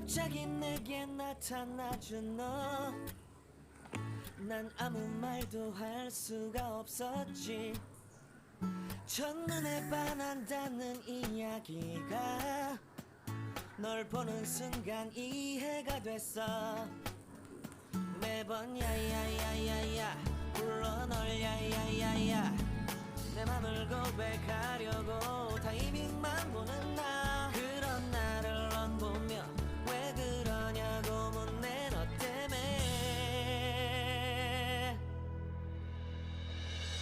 갑자기 내게 나타나준 너, 난 아무 말도 할 수가 없었지. 첫눈에 반한다는 이야기가 널 보는 순간 이해가 됐어. 매번 야야야야야 불러 널 야야야야, 내 맘을 고백하려고 타이밍만 보는 나. 그런 나를 넌 보며 왜 그러냐고 묻네. 너 때문에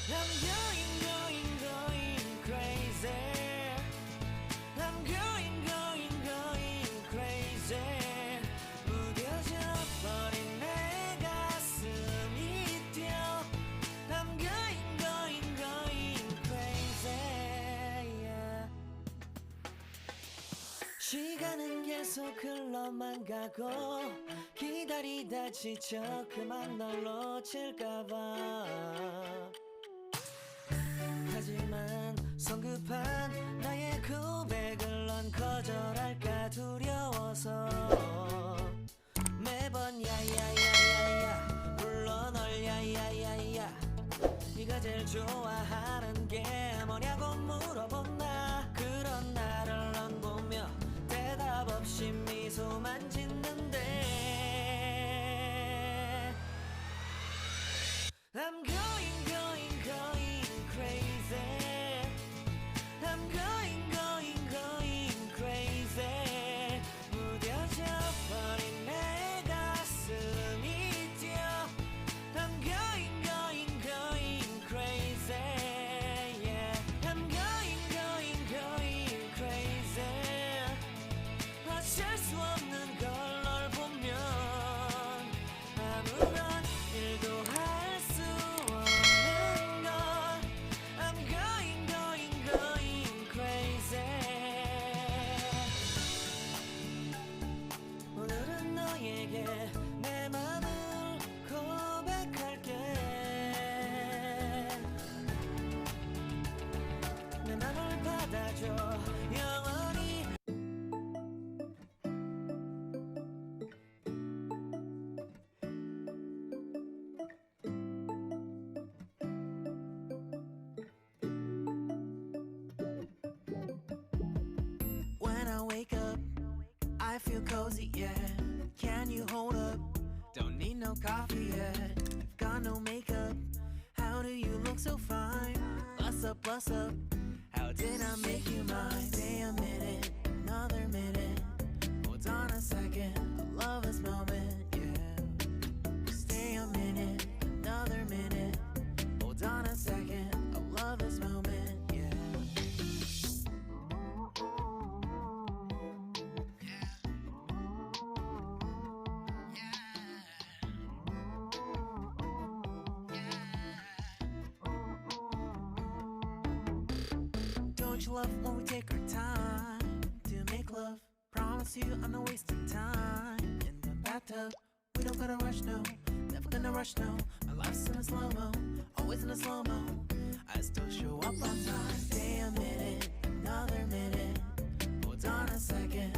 I'm going going going crazy. I'm going going going crazy. 무뎌져 버린 내 가슴이 뛰어. I'm going going going crazy, yeah. 시간은 계속 흘러만 가고 기다리다 지쳐 그만 널 놓칠까봐. 하지만 성급한 나의 고백을 넌 거절할까 두려워서 매번 야야야야야 불러 널 야야야야. 네가 제일 좋아하는 게 뭐냐고 물어본 나. 그런 나를 넌 보며 대답 없이 미소만 짓는데 I'm going going going crazy. I'm going going going crazy. 무뎌져 버린 내 가슴이 뛰어. I'm going going going crazy, yeah. I'm going going going crazy. 어쩔 수 없는 걸 널 보면 아무런 일도 할 수 없는 걸. I'm going going going crazy. 오늘은 너에게 내 맘을 고백할게. 내 맘을 받아줘 영원히. When I wake up, I feel cozy, yeah. Can you hold up? Don't need no coffee yet. Got no makeup. How do you look so fine? Bust up, bust up. How did I make you mine? Stay a minute, another minute. Hold on a second, I love this moment, yeah. Stay a minute, another minute. Hold on a second, I love this moment, yeah. Don't you love when we take our time to make love? Promise you I'm not wasting time in the bathtub. We don't gotta rush, no. Never gonna rush, no. My life's in a slow-mo, always in a slow-mo. I still show up on time. Stay a minute, another minute. Hold on a second,